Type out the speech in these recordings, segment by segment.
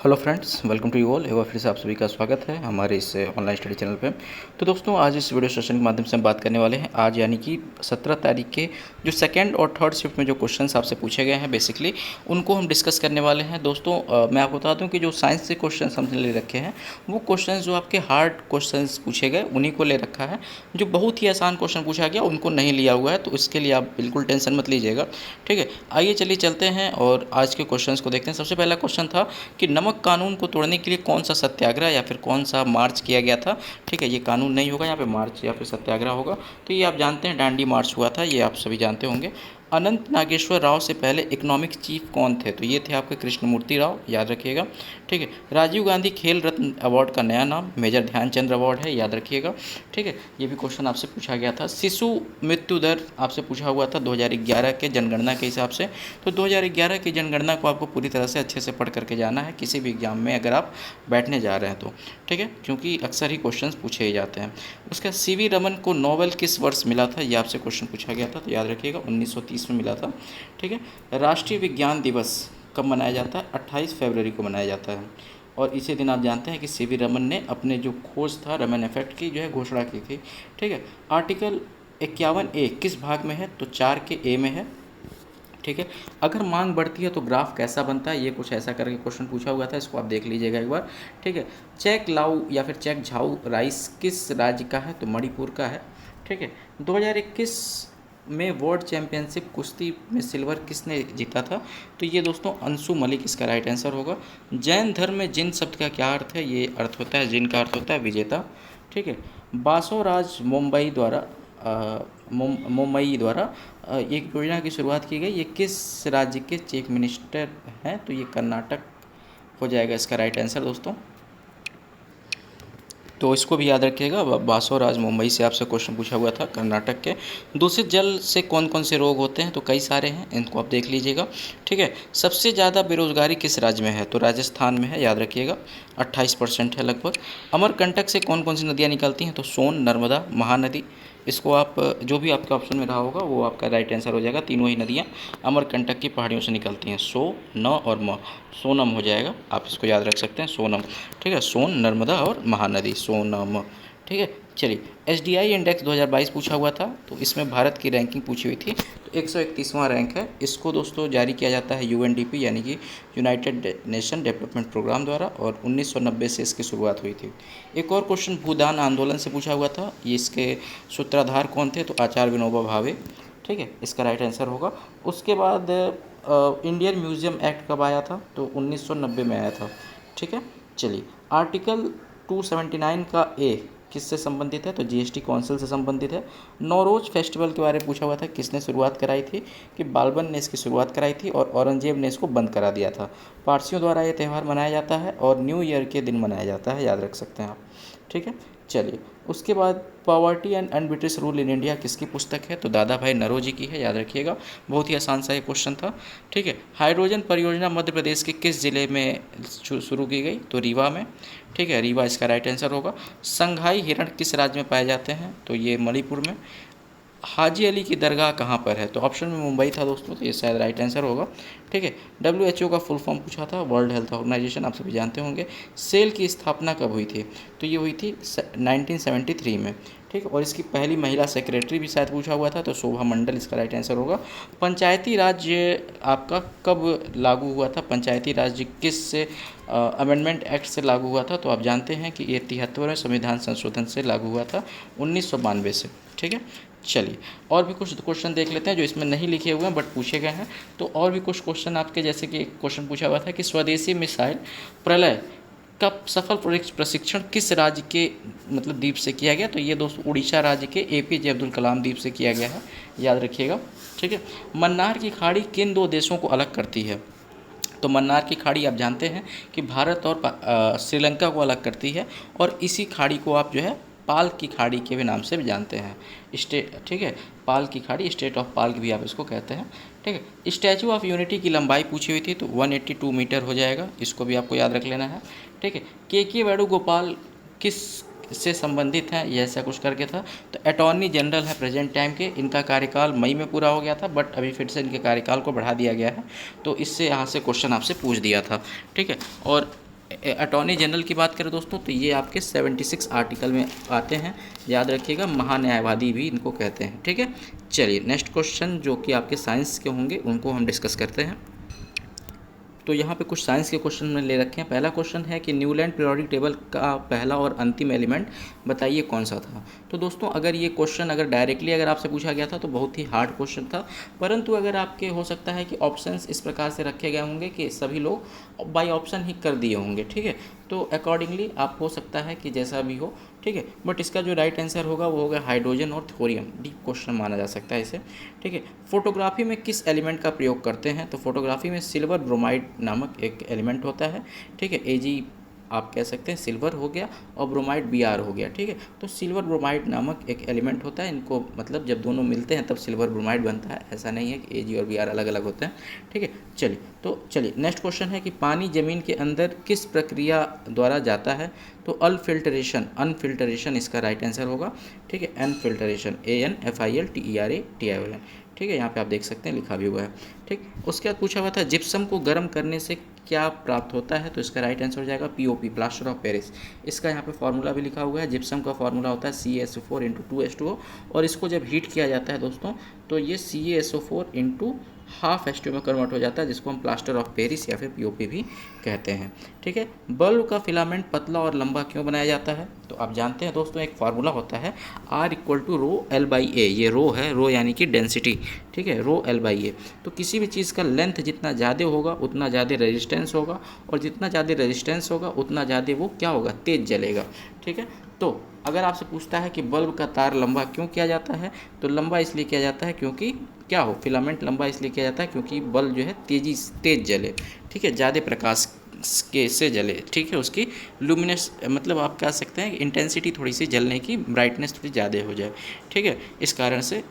Hello friends, welcome to you all. एक बार फिर से आप सभी का स्वागत है हमारे इस ऑनलाइन स्टडी चैनल पे। तो दोस्तों, आज इस वीडियो सेशन के माध्यम से हम बात करने वाले हैं आज यानी कि 17 तारीख के जो सेकंड और थर्ड शिफ्ट में जो क्वेश्चंस आपसे पूछे गए हैं बेसिकली उनको हम डिस्कस करने वाले हैं। दोस्तों मैं आपको बता दूं कि जो साइंस से क्वेश्चन हमने ले रखे हैं वो क्वेश्चन जो आपके हार्ड क्वेश्चन पूछे गए उन्हीं को ले रखा है। जो बहुत ही आसान क्वेश्चन पूछा गया उनको नहीं लिया हुआ है, तो इसके लिए आप बिल्कुल टेंशन मत लीजिएगा। ठीक है, आइए चलिए चलते हैं और आज के क्वेश्चन को देखते हैं। सबसे पहला क्वेश्चन था कि नमक कानून को तोड़ने के लिए कौन सा सत्याग्रह या फिर कौन सा मार्च किया गया था। ठीक है, ये कानून नहीं होगा, यहाँ पे मार्च या फिर सत्याग्रह होगा। तो ये आप जानते हैं दांडी मार्च हुआ था, ये आप सभी जानते होंगे। अनंत नागेश्वर राव से पहले इकोनॉमिक चीफ कौन थे, तो ये थे आपके कृष्णमूर्ति राव, याद रखिएगा। ठीक है, राजीव गांधी खेल रत्न अवार्ड का नया नाम मेजर ध्यानचंद अवार्ड है, याद रखिएगा। ठीक है, ये भी क्वेश्चन आपसे पूछा गया था। शिशु मृत्यु दर आपसे पूछा हुआ था 2011 के जनगणना के हिसाब से। तो 2011 की जनगणना को आपको पूरी तरह से अच्छे से पढ़ करके जाना है किसी भी एग्जाम में अगर आप बैठने जा रहे हैं तो। ठीक है, क्योंकि अक्सर ही क्वेश्चन पूछे ही जाते हैं। उसका सीवी रमन को नोबेल किस वर्ष मिला था, ये आपसे क्वेश्चन पूछा गया था, तो याद रखिएगा 1930 में मिला था। ठीक है, राष्ट्रीय विज्ञान दिवस कब मनाया जाता है, 28 फरवरी को मनाया जाता है। और इसी दिन आप जानते हैं कि सीवी रमन ने अपने जो खोज था रमन इफेक्ट की जो है घोषणा की थी। ठीक है, आर्टिकल 51A किस भाग में है, तो 4 के ए में है। ठीक है, अगर मांग बढ़ती है तो ग्राफ कैसा बनता है, ये कुछ ऐसा करके क्वेश्चन पूछा हुआ था, इसको आप देख लीजिएगा एक बार। ठीक है, चेक लाऊ या फिर चेक झाऊ राइस किस राज्य का है, तो मणिपुर का है। ठीक है, 2021 में वर्ल्ड चैंपियनशिप कुश्ती में सिल्वर किसने जीता था, तो ये दोस्तों अंशु मलिक इसका राइट आंसर होगा। जैन धर्म में जिन शब्द का क्या अर्थ है, ये अर्थ होता है जिन का अर्थ होता है विजेता। ठीक है, बासोराज मुंबई द्वारा एक योजना की शुरुआत की गई, ये किस राज्य के चीफ मिनिस्टर हैं, तो ये कर्नाटक हो जाएगा इसका राइट आंसर दोस्तों। तो इसको भी याद रखिएगा, बासोराज मुंबई से आपसे क्वेश्चन पूछा हुआ था, कर्नाटक के। दूषित जल से कौन कौन से रोग होते हैं, तो कई सारे हैं, इनको आप देख लीजिएगा। ठीक है, सबसे ज़्यादा बेरोजगारी किस राज्य में है, तो राजस्थान में है, याद रखिएगा 28% है लगभग। अमरकंटक से कौन कौन सी नदियाँ निकलती हैं, तो सोन, नर्मदा, महानदी। इसको आप जो भी आपके ऑप्शन में रहा होगा वो आपका राइट आंसर हो जाएगा। तीनों ही नदियाँ अमरकंटक की पहाड़ियों से निकलती हैं, सो, न और म, सोनम हो जाएगा, आप इसको याद रख सकते हैं, सोनम। ठीक है, सोन, नर्मदा और महानदी, सोनम। ठीक है, चलिए एसडीआई इंडेक्स 2022 पूछा हुआ था, तो इसमें भारत की रैंकिंग पूछी हुई थी, तो 131वां रैंक है। इसको दोस्तों जारी किया जाता है यूएनडीपी यानी कि यूनाइटेड नेशन डेवलपमेंट प्रोग्राम द्वारा, और 1990 से इसकी शुरुआत हुई थी। एक और क्वेश्चन भूदान आंदोलन से पूछा हुआ था, ये इसके सूत्रधार कौन थे, तो आचार्य विनोबा भावे। ठीक है, इसका राइट आंसर होगा। उसके बाद इंडियन म्यूज़ियम एक्ट कब आया था, तो 1990 में आया था। ठीक है, चलिए आर्टिकल 279 का ए किससे संबंधित है, तो जीएसटी काउंसिल से संबंधित है। नौरोज फेस्टिवल के बारे में पूछा हुआ था, किसने शुरुआत कराई थी, कि बालबन ने इसकी शुरुआत कराई थी और औरंगजेब ने इसको बंद करा दिया था। पारसियों द्वारा ये त्यौहार मनाया जाता है और न्यू ईयर के दिन मनाया जाता है, याद रख सकते हैं आप। ठीक है, चलिए उसके बाद poverty and un-British rule in India किसकी पुस्तक है, तो दादा भाई नौरोजी की है, याद रखिएगा। बहुत ही आसान सा ये क्वेश्चन था। ठीक है, हाइड्रोजन परियोजना मध्य प्रदेश के किस ज़िले में शुरू की गई, तो रीवा में। ठीक है, रीवा इसका राइट आंसर होगा। संघाई हिरण किस राज्य में पाए जाते हैं, तो ये मणिपुर में। हाजी अली की दरगाह कहाँ पर है, तो ऑप्शन में मुंबई था दोस्तों, तो ये शायद राइट आंसर होगा। ठीक है, WHO का फुल फॉर्म पूछा था, वर्ल्ड हेल्थ ऑर्गेनाइजेशन, आप सभी जानते होंगे। सेल की स्थापना कब हुई थी, तो ये हुई थी 1973 में। ठीक है, और इसकी पहली महिला सेक्रेटरी भी शायद पूछा हुआ था, तो शोभा मंडल इसका राइट आंसर होगा। पंचायती राज्य आपका कब लागू हुआ था, पंचायती राज्य किस से अमेंडमेंट एक्ट से लागू हुआ था, तो आप जानते हैं कि ये 73वें संविधान संशोधन से लागू हुआ था 1992 से। ठीक है, चलिए और भी कुछ क्वेश्चन देख लेते हैं जो इसमें नहीं लिखे हुए हैं बट पूछे गए हैं। तो और भी कुछ क्वेश्चन आपके, जैसे कि एक क्वेश्चन पूछा हुआ था कि स्वदेशी मिसाइल प्रलय का सफल प्रशिक्षण किस राज्य के मतलब द्वीप से किया गया, तो ये दोस्तों उड़ीसा राज्य के APJ अब्दुल कलाम द्वीप से किया गया है, याद रखिएगा। ठीक है, मन्नार की खाड़ी किन दो देशों को अलग करती है, तो मन्नार की खाड़ी आप जानते हैं कि भारत और श्रीलंका को अलग करती है, और इसी खाड़ी को आप जो है पाल की खाड़ी के भी नाम से भी जानते हैं, ठीक है, पाल की खाड़ी, स्टेट ऑफ पाल भी आप इसको कहते हैं। ठीक है, स्टैचू ऑफ यूनिटी की लंबाई पूछी हुई थी, तो 182 मीटर हो जाएगा, इसको भी आपको याद रख लेना है। ठीक है, के वेणुगोपाल किस से संबंधित हैं, ये ऐसा कुछ करके था, तो अटॉर्नी जनरल है प्रेजेंट टाइम के, इनका कार्यकाल मई में पूरा हो गया था बट अभी फिर से इनके कार्यकाल को बढ़ा दिया गया है, तो इससे यहाँ से क्वेश्चन आपसे पूछ दिया था। ठीक है, और अटॉर्नी जनरल की बात करें दोस्तों तो ये आपके 76 आर्टिकल में आते हैं, याद रखिएगा, महान्यायवादी भी इनको कहते हैं। ठीक है, चलिए नेक्स्ट क्वेश्चन जो कि आपके साइंस के होंगे उनको हम डिस्कस करते हैं। तो यहाँ पे कुछ साइंस के क्वेश्चन मैंने ले रखे हैं। पहला क्वेश्चन है कि न्यूलैंड पीरियोडिक टेबल का पहला और अंतिम एलिमेंट बताइए कौन सा था। तो दोस्तों अगर ये क्वेश्चन अगर डायरेक्टली अगर आपसे पूछा गया था तो बहुत ही हार्ड क्वेश्चन था, परंतु अगर आपके हो सकता है कि ऑप्शंस इस प्रकार से रखे गए होंगे कि सभी लोग बाय ऑप्शन ही कर दिए होंगे। ठीक है, तो अकॉर्डिंगली आप हो सकता है कि जैसा भी हो। ठीक है, बट इसका जो राइट आंसर होगा वो होगा हाइड्रोजन और थोरियम। डीप क्वेश्चन माना जा सकता है इसे। ठीक है, फोटोग्राफी में किस एलिमेंट का प्रयोग करते हैं। तो फोटोग्राफी में सिल्वर ब्रोमाइड नामक एक एलिमेंट होता है। ठीक है, Ag आप कह सकते हैं सिल्वर हो गया और ब्रोमाइड Br हो गया। ठीक है, तो सिल्वर ब्रोमाइड नामक एक एलिमेंट होता है। इनको मतलब जब दोनों मिलते हैं तब सिल्वर ब्रोमाइड बनता है, ऐसा नहीं है कि Ag और Br अलग अलग होते हैं। ठीक है, चलिए नेक्स्ट क्वेश्चन है कि पानी जमीन के अंदर किस प्रक्रिया द्वारा जाता है। तो अनफिल्टरेशन इसका राइट आंसर होगा। ठीक है, अनफिल्टरेशन ANFILTERATION। ठीक है, यहाँ पे आप देख सकते हैं लिखा भी हुआ है। ठीक, उसके बाद पूछा हुआ था जिप्सम को गर्म करने से क्या प्राप्त होता है। तो इसका राइट आंसर हो जाएगा POP, प्लास्टर ऑफ पेरिस। इसका यहाँ पे फॉर्मूला भी लिखा हुआ है। जिप्सम का फॉर्मूला होता है CaSO4 × 2H2O, और इसको जब हीट किया जाता है दोस्तों तो ये CaSO4 × हाफ H2O में कन्वर्ट हो जाता है, जिसको हम प्लास्टर ऑफ पेरिस या फिर POP भी कहते हैं। ठीक है, बल्ब का फिलामेंट पतला और लंबा क्यों बनाया जाता है। तो आप जानते हैं दोस्तों एक फार्मूला होता है R = ρL/A। ये रो है, रो यानी कि डेंसिटी। ठीक है, ρL/A। तो किसी भी चीज़ का लेंथ जितना ज़्यादा होगा उतना ज़्यादा रेजिस्टेंस होगा, और जितना ज़्यादा रेजिस्टेंस होगा उतना ज़्यादा वो क्या होगा, तेज़ जलेगा। ठीक है, तो अगर आपसे पूछता है कि बल्ब का तार लंबा क्यों किया जाता है, तो लंबा इसलिए किया जाता है क्योंकि क्या हो, फिलामेंट लंबा इसलिए किया जाता है क्योंकि बल्ब जो है तेज़ जले। ठीक है, ज़्यादा प्रकाश के से जले। ठीक है, उसकी लुमिनस मतलब आप कह सकते हैं इंटेंसिटी थोड़ी सी जलने की, ब्राइटनेस थोड़ी ज़्यादा हो जाए। ठीक है, इस कारण से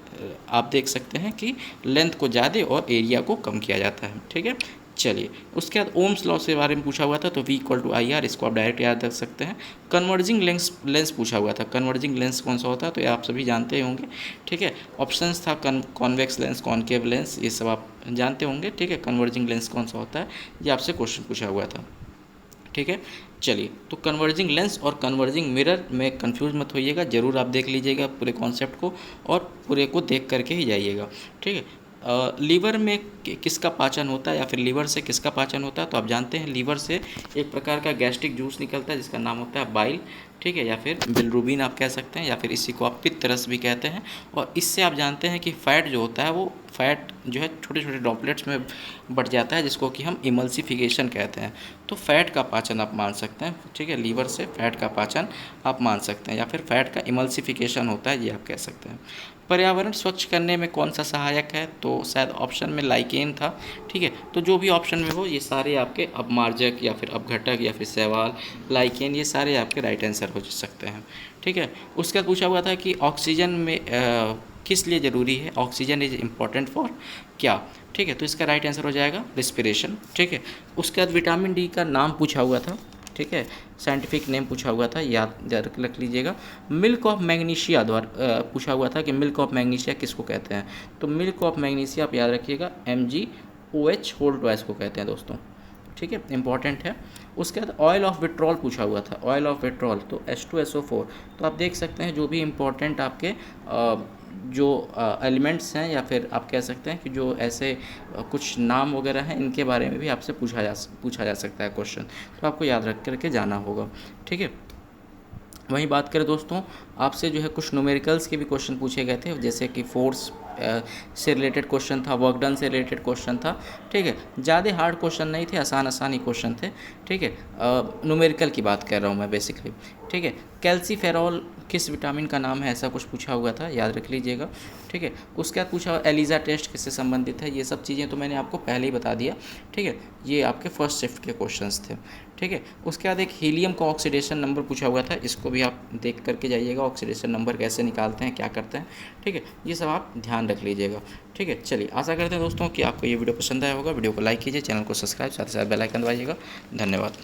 आप देख सकते हैं कि लेंथ को ज़्यादा और एरिया को कम किया जाता है। ठीक है, चलिए उसके बाद ओम्स लॉ के बारे में पूछा हुआ था, तो V = IR, इसको आप डायरेक्ट याद रख सकते हैं। कन्वर्जिंग लेंस पूछा हुआ था। कन्वर्जिंग लेंस कौन सा होता है, तो ये आप सभी जानते होंगे। ठीक है, ऑप्शंस था कॉन्वेक्स लेंस, कॉनकेव लेंस, ये सब आप जानते होंगे। ठीक है, कन्वर्जिंग लेंस कौन सा होता है, ये आपसे क्वेश्चन पूछा हुआ था। ठीक है, चलिए तो कन्वर्जिंग लेंस और कन्वर्जिंग मिरर में कंफ्यूज मत होइएगा, ज़रूर आप देख लीजिएगा पूरे कॉन्सेप्ट को, और पूरे को देख करके ही जाइएगा। ठीक है, लीवर में किसका पाचन होता है, या फिर लीवर से किसका पाचन होता है। तो आप जानते हैं लीवर से एक प्रकार का गैस्ट्रिक जूस निकलता है जिसका नाम होता है बाइल। ठीक है, या फिर बिलरुबिन आप कह सकते हैं, या फिर इसी को आप पित्त रस भी कहते हैं। और इससे आप जानते हैं कि फ़ैट जो होता है वो फ़ैट जो है छोटे छोटे ड्रॉपलेट्स में बढ़ जाता है, जिसको कि हम इमल्सिफिकेशन कहते हैं। तो फैट का पाचन आप मान सकते हैं। ठीक है, लीवर से फैट का पाचन आप मान सकते हैं, या फिर फैट का इमल्सिफिकेशन होता है, ये आप कह सकते हैं। पर्यावरण स्वच्छ करने में कौन सा सहायक है, तो शायद ऑप्शन में लाइकेन था। ठीक है, तो जो भी ऑप्शन में हो ये सारे आपके अपमार्जक या फिर अपघटक या फिर शैवाल, लाइकेन, ये सारे आपके राइट आंसर हो सकते हैं। ठीक है, उसके बाद पूछा हुआ था कि ऑक्सीजन में किस लिए ज़रूरी है, ऑक्सीजन इज इम्पॉर्टेंट फॉर क्या। ठीक है, तो इसका राइट आंसर हो जाएगा रिस्पिरेशन। ठीक है, उसके बाद विटामिन डी का नाम पूछा हुआ था। ठीक है, साइंटिफिक नेम पूछा हुआ था, याद रख लीजिएगा। मिल्क ऑफ मैग्नीशिया द्वारा पूछा हुआ था कि मिल्क ऑफ मैग्नीशिया किसको कहते हैं। तो मिल्क ऑफ मैग्नीशिया आप याद रखिएगा MgOH होल ट्वाइस को कहते हैं दोस्तों। ठीक है, इंपॉर्टेंट है। उसके बाद ऑयल ऑफ विट्रॉल पूछा हुआ था। ऑयल ऑफ विट्रॉल तो H2SO4। तो आप देख सकते हैं जो भी इम्पोर्टेंट आपके जो एलिमेंट्स हैं, या फिर आप कह सकते हैं कि जो ऐसे कुछ नाम वगैरह हैं, इनके बारे में भी आपसे पूछा जा सकता है क्वेश्चन, तो आपको याद रख करके जाना होगा। ठीक है, वहीं बात करें दोस्तों, आपसे जो है कुछ न्यूमेरिकल्स के भी क्वेश्चन पूछे गए थे, जैसे कि फोर्स से रिलेटेड क्वेश्चन था, वर्क डन से रिलेटेड क्वेश्चन था। ठीक है, ज़्यादा हार्ड क्वेश्चन नहीं थे, आसान ही क्वेश्चन थे। ठीक है, न्यूमेरिकल की बात कर रहा हूँ मैं बेसिकली। ठीक है, कैल्सीफेरॉल किस विटामिन का नाम है, ऐसा कुछ पूछा हुआ था, याद रख लीजिएगा। ठीक है, उसके बाद पूछा एलिजा टेस्ट किससे संबंधित है। ये सब चीज़ें तो मैंने आपको पहले ही बता दिया। ठीक है, ये आपके फर्स्ट शिफ्ट के क्वेश्चंस थे। ठीक है, उसके बाद एक हीलियम का ऑक्सीडेशन नंबर पूछा हुआ था, इसको भी आप देख करके जाइएगा, ऑक्सीडेशन नंबर कैसे निकालते हैं, क्या करते हैं। ठीक है, ये सब आप ध्यान रख लीजिएगा। ठीक है, चलिए आशा करते हैं दोस्तों कि आपको ये वीडियो पसंद आया होगा। वीडियो को लाइक कीजिए, चैनल को सब्सक्राइब, साथ ही साथ बेल आइकन दबाइएगा। धन्यवाद।